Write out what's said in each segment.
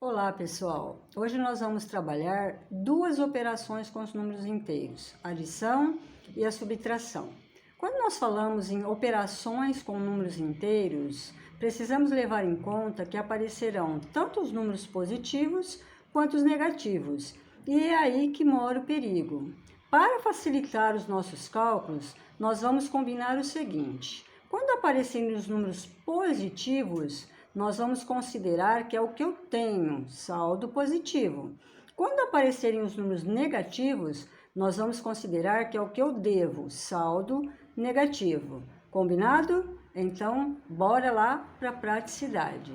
Olá pessoal, hoje nós vamos trabalhar duas operações com os números inteiros, a adição e a subtração. Quando nós falamos em operações com números inteiros, precisamos levar em conta que aparecerão tanto os números positivos quanto os negativos, e é aí que mora o perigo. Para facilitar os nossos cálculos, nós vamos combinar o seguinte: quando aparecerem os números positivos, nós vamos considerar que é o que eu tenho, saldo positivo. Quando aparecerem os números negativos, nós vamos considerar que é o que eu devo, saldo negativo. Combinado? Então, bora lá para a praticidade.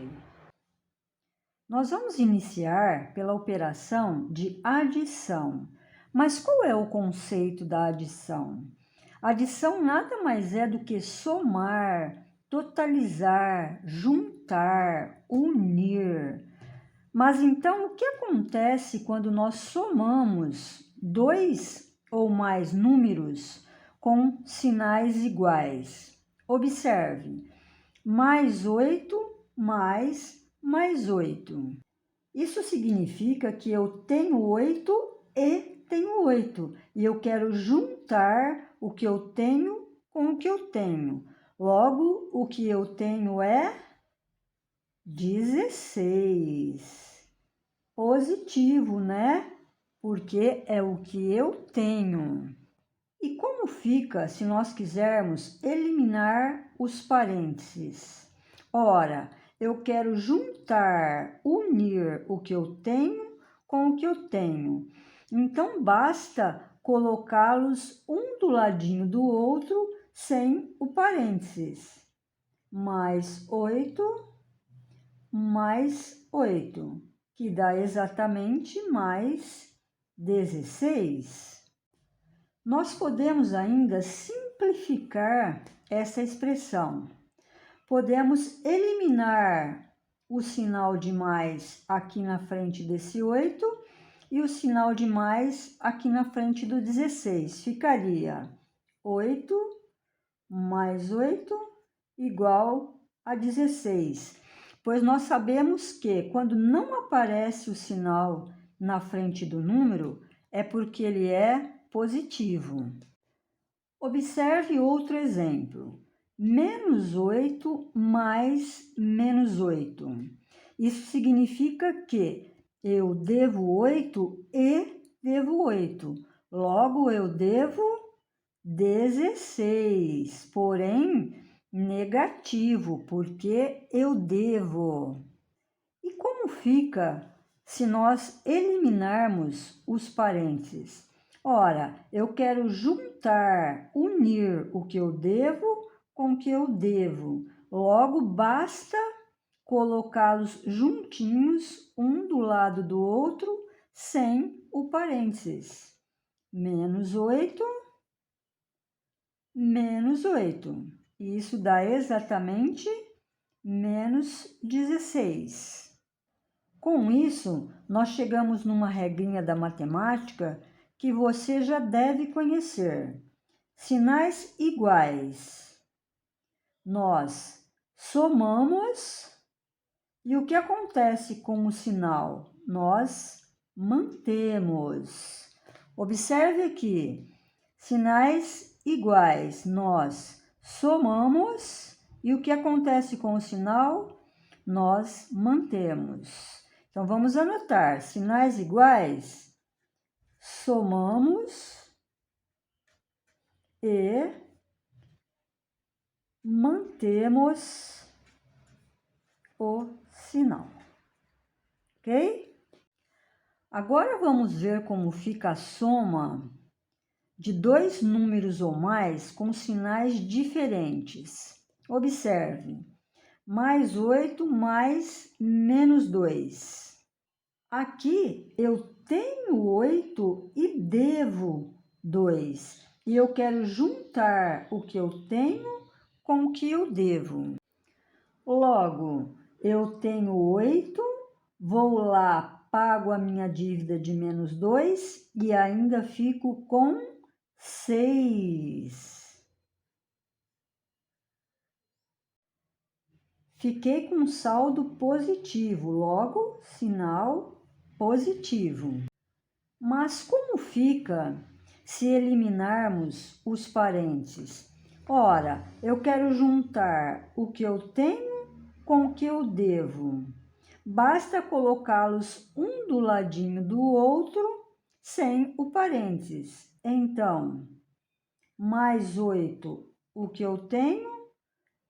Nós vamos iniciar pela operação de adição. Mas qual é o conceito da adição? Adição nada mais é do que somar, totalizar, juntar, unir. Mas então, o que acontece quando nós somamos dois ou mais números com sinais iguais? Observe, mais 8 mais 8. Isso significa que eu tenho 8 e tenho 8. E eu quero juntar o que eu tenho com o que eu tenho. Logo, o que eu tenho é 16. Positivo, né? Porque é o que eu tenho. E como fica se nós quisermos eliminar os parênteses? Ora, eu quero juntar, unir o que eu tenho com o que eu tenho. Então, basta colocá-los um do ladinho do outro sem o parênteses. Mais 8, mais 8, que dá exatamente mais 16. Nós podemos ainda simplificar essa expressão. Podemos eliminar o sinal de mais aqui na frente desse 8 e o sinal de mais aqui na frente do 16. Ficaria 8 mais 8 igual a 16. Pois nós sabemos que quando não aparece o sinal na frente do número, é porque ele é positivo. Observe outro exemplo. Menos 8 mais menos 8. Isso significa que eu devo 8 e devo 8. Logo, eu devo 16, porém negativo, porque eu devo. E como fica se nós eliminarmos os parênteses? Ora, eu quero juntar, unir o que eu devo com o que eu devo. Logo, basta colocá-los juntinhos, um do lado do outro, sem o parênteses. Menos 8, menos 8. Isso dá exatamente menos 16. Com isso, nós chegamos numa regrinha da matemática que você já deve conhecer. Sinais iguais. Nós somamos e o que acontece com o sinal? Nós mantemos. Observe aqui, sinais iguais, nós somamos e o que acontece com o sinal? Nós mantemos. Então, vamos anotar, sinais iguais, somamos e mantemos o sinal, ok? Agora vamos ver como fica a soma de dois números ou mais com sinais diferentes. Observe, mais 8 mais menos 2. Aqui eu tenho 8 e devo 2. E eu quero juntar o que eu tenho com o que eu devo. Logo, eu tenho 8, vou lá, pago a minha dívida de menos 2 e ainda fico com 6. fiquei com um saldo positivo, logo, sinal positivo. Mas como fica se eliminarmos os parênteses? Ora, eu quero juntar o que eu tenho com o que eu devo. Basta colocá-los um do ladinho do outro, sem o parênteses. Então, mais 8, o que eu tenho,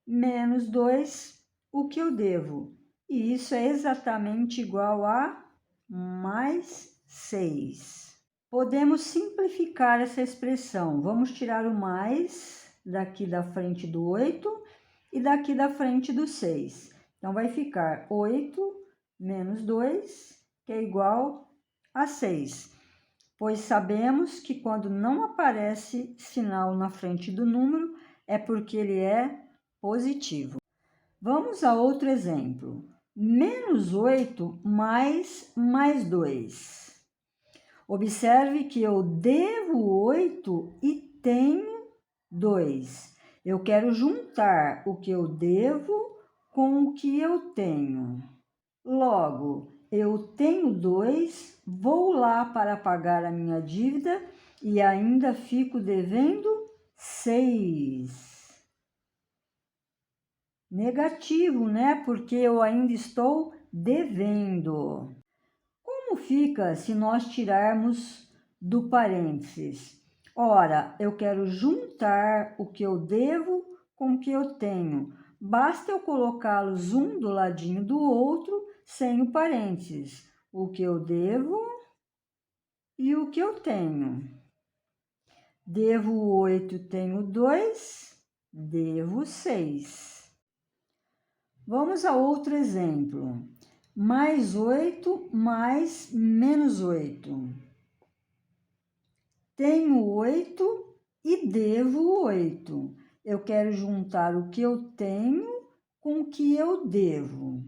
menos 2, o que eu devo. E isso é exatamente igual a mais 6. Podemos simplificar essa expressão. Vamos tirar o mais daqui da frente do 8 e daqui da frente do 6. Então, vai ficar 8 menos 2, que é igual a 6. Pois sabemos que quando não aparece sinal na frente do número, é porque ele é positivo. Vamos a outro exemplo. Menos 8 mais 2. Observe que eu devo 8 e tenho 2. Eu quero juntar o que eu devo com o que eu tenho. Logo, eu tenho 2, vou lá para pagar a minha dívida e ainda fico devendo 6. Negativo, né? Porque eu ainda estou devendo. Como fica se nós tirarmos do parênteses? Ora, eu quero juntar o que eu devo com o que eu tenho. Basta eu colocá-los um do ladinho do outro, sem o parênteses. O que eu devo e o que eu tenho. Devo 8, tenho 2, devo 6. Vamos a outro exemplo. Mais 8 mais menos 8. Tenho 8 e devo 8. Eu quero juntar o que eu tenho com o que eu devo.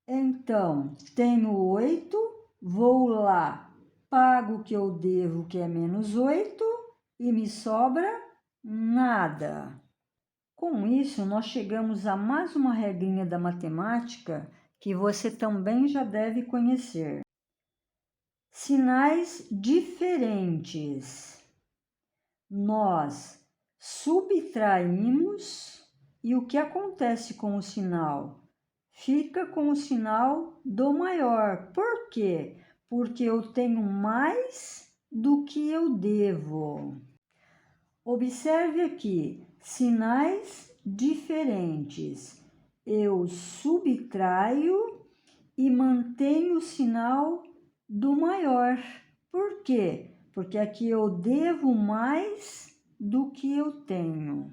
Então, tenho 8, vou lá, pago o que eu devo, que é menos 8, e me sobra nada. Com isso, nós chegamos a mais uma regrinha da matemática que você também já deve conhecer. Sinais diferentes. Nós subtraímos e o que acontece com o sinal? Fica com o sinal do maior. Por quê? Porque eu tenho mais do que eu devo. Observe aqui, sinais diferentes. Eu subtraio e mantenho o sinal do maior. Por quê? Porque aqui eu devo mais do que eu tenho.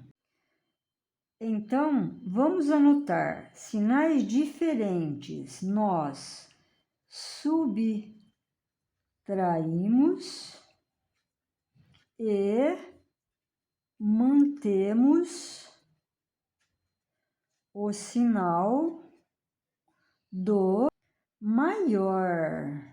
Então, vamos anotar sinais diferentes. Nós subtraímos e mantemos o sinal do maior.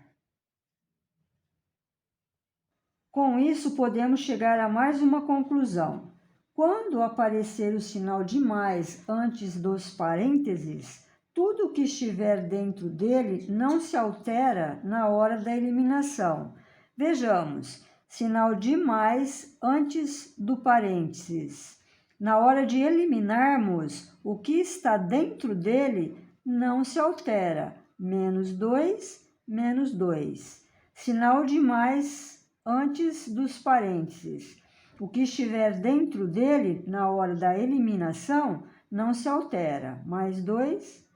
Com isso, podemos chegar a mais uma conclusão. Quando aparecer o sinal de mais antes dos parênteses, tudo que estiver dentro dele não se altera na hora da eliminação. Vejamos, sinal de mais antes do parênteses. Na hora de eliminarmos, o que está dentro dele não se altera. Menos 2, menos 2. Sinal de mais antes dos parênteses. O que estiver dentro dele, na hora da eliminação, não se altera. Mais 2,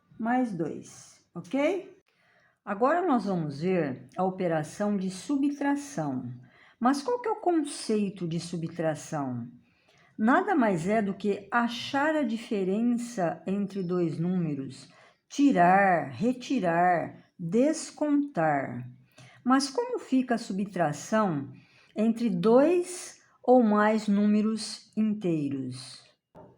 ok? Agora nós vamos ver a operação de subtração. Mas qual que é o conceito de subtração? Nada mais é do que achar a diferença entre dois números, tirar, retirar, descontar. Mas como fica a subtração entre dois ou mais números inteiros?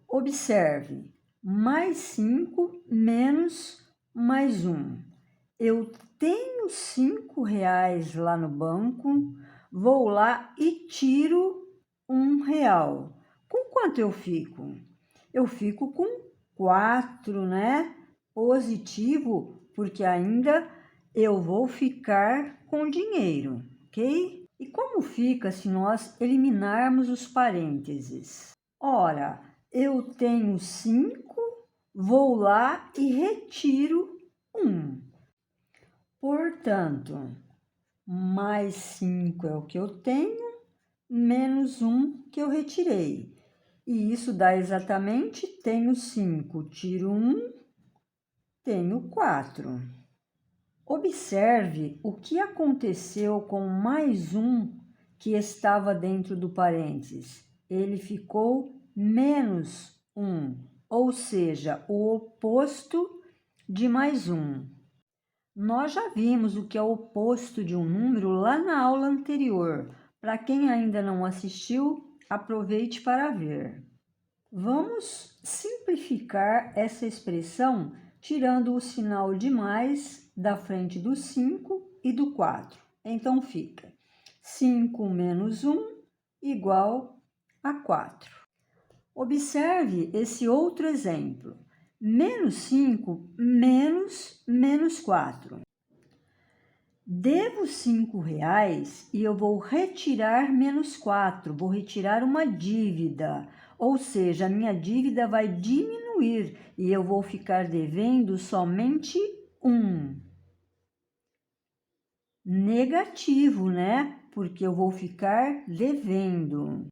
Observe, mais 5 menos mais 1. Eu tenho R$ 5 lá no banco, vou lá e tiro R$ 1. Com quanto eu fico? Eu fico com 4, né? Positivo, porque ainda eu vou ficar com dinheiro, ok? E como fica se nós eliminarmos os parênteses? Ora, eu tenho 5, vou lá e retiro 1. Portanto, mais 5 é o que eu tenho, menos 1 que eu retirei. E isso dá exatamente, tenho 5, tiro 1, tenho 4. Observe o que aconteceu com mais 1 que estava dentro do parênteses. Ele ficou menos 1, ou seja, o oposto de mais 1. Nós já vimos o que é o oposto de um número lá na aula anterior. Para quem ainda não assistiu, aproveite para ver. Vamos simplificar essa expressão tirando o sinal de mais da frente do 5 e do 4. Então fica 5 menos 1 igual a 4. Observe esse outro exemplo. Menos 5 menos 4. Devo 5 reais e eu vou retirar menos 4, vou retirar uma dívida, ou seja, a minha dívida vai diminuir e eu vou ficar devendo somente 1. Negativo, né? Porque eu vou ficar devendo.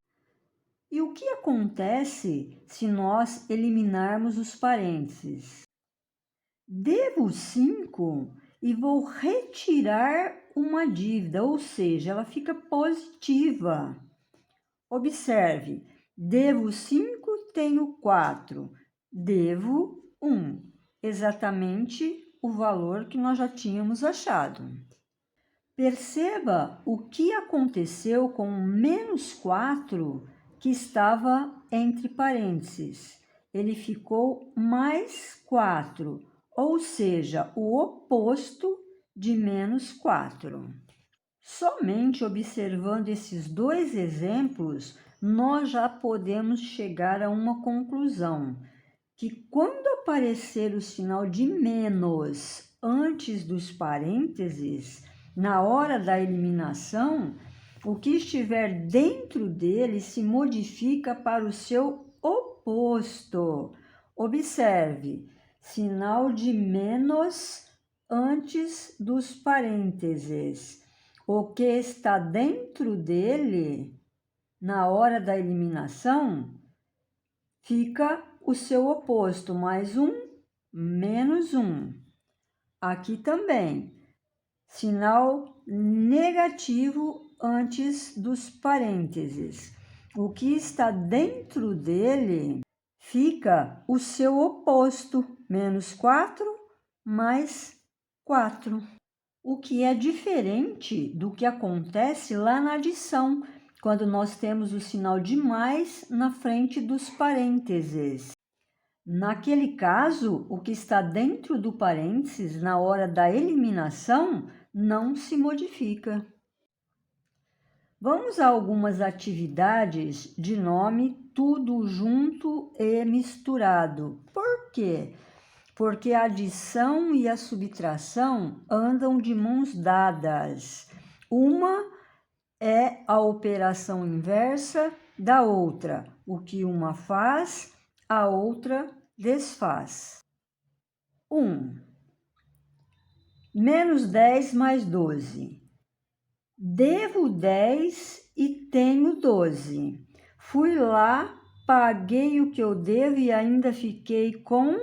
E o que acontece se nós eliminarmos os parênteses? Devo 5 e vou retirar uma dívida, ou seja, ela fica positiva. Observe, devo 5, tenho 4. Devo 1, exatamente o valor que nós já tínhamos achado. Perceba o que aconteceu com o menos 4 que estava entre parênteses. Ele ficou mais 4, ou seja, o oposto de menos 4. Somente observando esses dois exemplos, nós já podemos chegar a uma conclusão, que quando aparecer o sinal de menos antes dos parênteses, na hora da eliminação, o que estiver dentro dele se modifica para o seu oposto. Observe, sinal de menos antes dos parênteses. O que está dentro dele, na hora da eliminação, fica o seu oposto, mais 1, menos 1. Aqui também, sinal negativo antes dos parênteses. O que está dentro dele fica o seu oposto, menos 4 mais 4. O que é diferente do que acontece lá na adição, quando nós temos o sinal de mais na frente dos parênteses. Naquele caso, o que está dentro do parênteses na hora da eliminação não se modifica. Vamos a algumas atividades de nome tudo junto e misturado. Por quê? Porque a adição e a subtração andam de mãos dadas. Uma é a operação inversa da outra. O que uma faz, a outra desfaz. 1. Menos 10 mais 12. Devo 10 e tenho 12. Fui lá, paguei o que eu devo e ainda fiquei com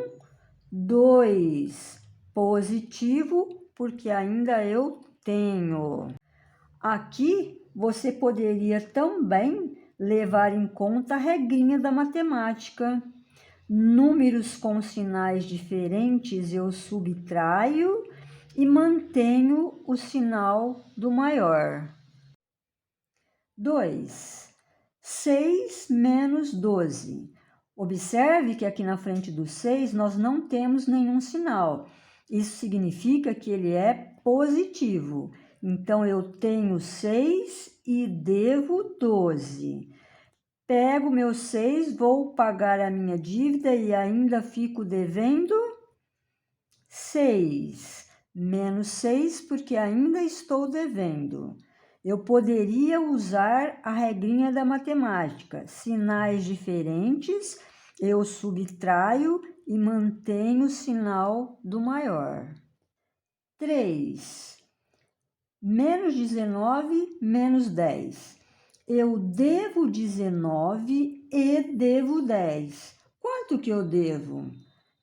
2. Positivo, porque ainda eu tenho. Aqui você poderia também levar em conta a regrinha da matemática. Números com sinais diferentes eu subtraio e mantenho o sinal do maior. 2. 6 menos 12. Observe que aqui na frente do 6 nós não temos nenhum sinal. Isso significa que ele é positivo. Então, eu tenho 6 e devo 12. Pego meu 6, vou pagar a minha dívida e ainda fico devendo 6 menos 6 porque ainda estou devendo. Eu poderia usar a regrinha da matemática. Sinais diferentes, eu subtraio e mantenho o sinal do maior. 3 menos 19 menos 10. Eu devo 19 e devo 10. Quanto que eu devo?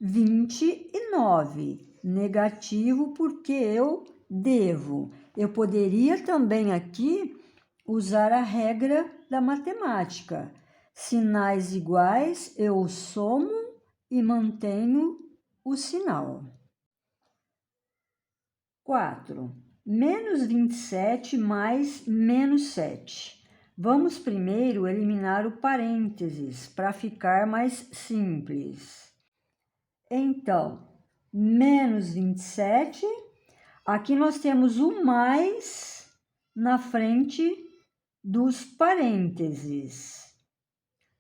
29. Negativo porque eu devo. Eu poderia também aqui usar a regra da matemática. Sinais iguais, eu somo e mantenho o sinal. 4. Menos 27 mais menos 7. Vamos primeiro eliminar o parênteses para ficar mais simples. Então, menos 27, aqui nós temos o mais na frente dos parênteses.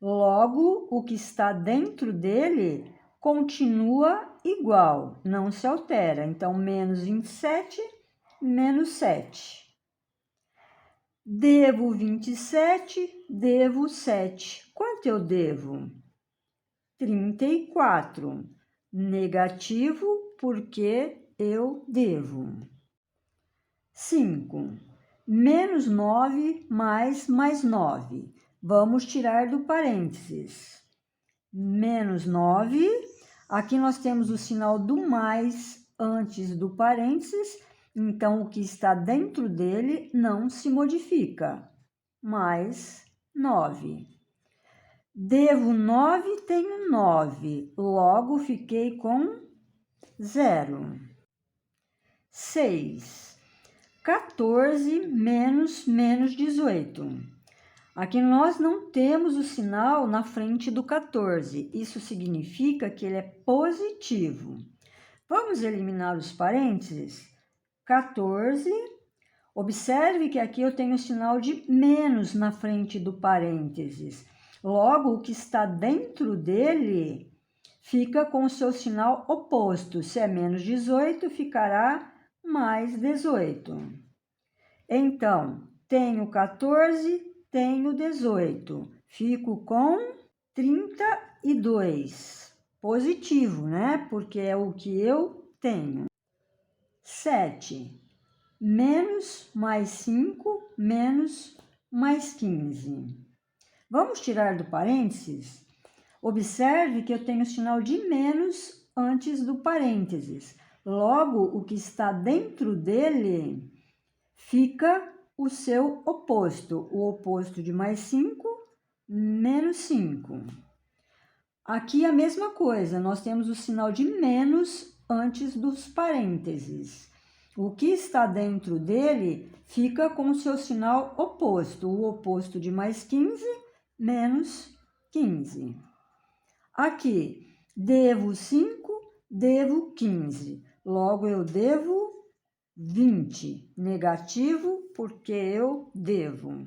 Logo, o que está dentro dele continua igual, não se altera. Então, menos 27, menos 7. Devo 27, devo 7. Quanto eu devo? 34. Negativo porque eu devo. 5. Menos 9 mais 9. Vamos tirar do parênteses. Menos 9. Aqui nós temos o sinal do mais antes do parênteses. Então, o que está dentro dele não se modifica. Mais 9. Devo 9, tenho 9. Logo, fiquei com 0. 6. 14 menos 18. Aqui nós não temos o sinal na frente do 14. Isso significa que ele é positivo. Vamos eliminar os parênteses? 14. Observe que aqui eu tenho o sinal de menos na frente do parênteses. Logo, o que está dentro dele fica com o seu sinal oposto. Se é menos 18, ficará mais 18. Então, tenho 14, tenho 18. Fico com 32. Positivo, né? Porque é o que eu tenho. 7. Menos mais 5, menos mais 15. Vamos tirar do parênteses? Observe que eu tenho o sinal de menos antes do parênteses. Logo, o que está dentro dele fica o seu oposto. O oposto de mais 5, menos 5. Aqui a mesma coisa, nós temos o sinal de menos antes dos parênteses. O que está dentro dele fica com o seu sinal oposto. O oposto de mais 15, menos 15. Aqui, devo 5, devo 15. Logo, eu devo 20. Negativo, porque eu devo.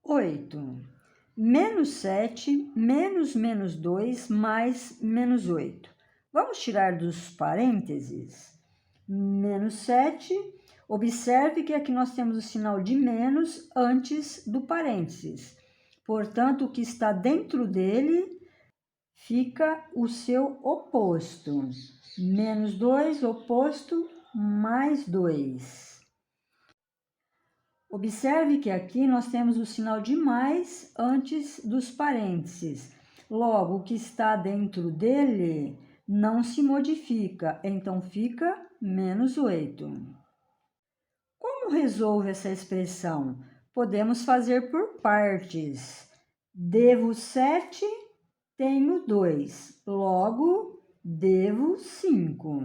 8. Menos 7, menos 2, mais menos 8. Vamos tirar dos parênteses? Menos 7. Observe que aqui nós temos o sinal de menos antes do parênteses. Portanto, o que está dentro dele fica o seu oposto. Menos 2, oposto, mais 2. Observe que aqui nós temos o sinal de mais antes dos parênteses. Logo, o que está dentro dele não se modifica, então fica menos 8. Como resolve essa expressão? Podemos fazer por partes. Devo 7, tenho 2. Logo, devo 5.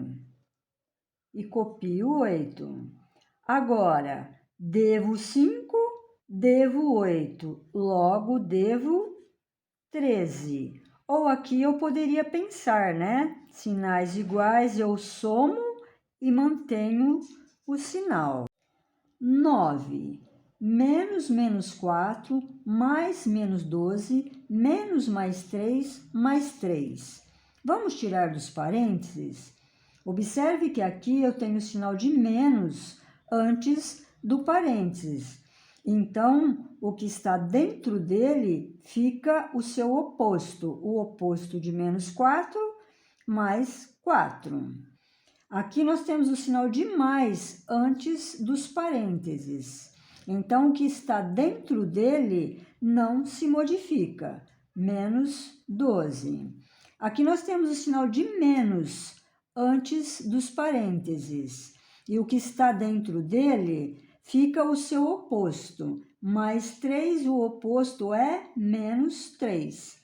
E copio 8. Agora, devo 5, devo 8. Logo, devo 13. Ou aqui eu poderia pensar, né? Sinais iguais, eu somo e mantenho o sinal. 9. Menos 4, mais menos 12, menos mais 3, mais 3. Vamos tirar dos parênteses? Observe que aqui eu tenho o sinal de menos antes do parênteses. Então, o que está dentro dele fica o seu oposto. O oposto de menos 4 mais 4. Aqui nós temos o sinal de mais antes dos parênteses. Então, o que está dentro dele não se modifica. Menos 12. Aqui nós temos o sinal de menos antes dos parênteses. E o que está dentro dele fica o seu oposto. Mais 3, o oposto é menos 3.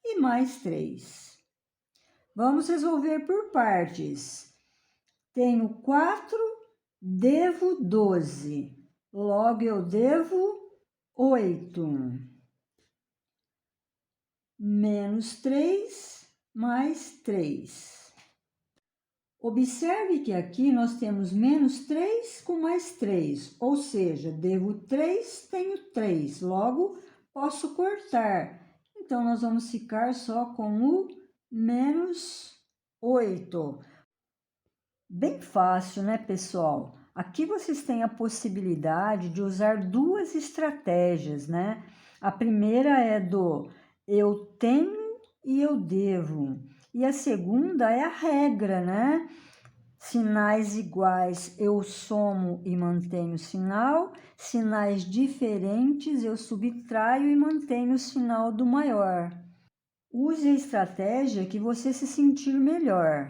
E mais 3. Vamos resolver por partes. Tenho 4, devo 12. Logo, eu devo 8. Menos 3, mais 3. Observe que aqui nós temos menos 3 com mais 3, ou seja, devo 3, tenho 3, logo posso cortar. Então, nós vamos ficar só com o menos 8. Bem fácil, né, pessoal? Aqui vocês têm a possibilidade de usar duas estratégias, né? A primeira é do eu tenho e eu devo. E a segunda é a regra, né? Sinais iguais eu somo e mantenho o sinal, sinais diferentes eu subtraio e mantenho o sinal do maior. Use a estratégia que você se sentir melhor.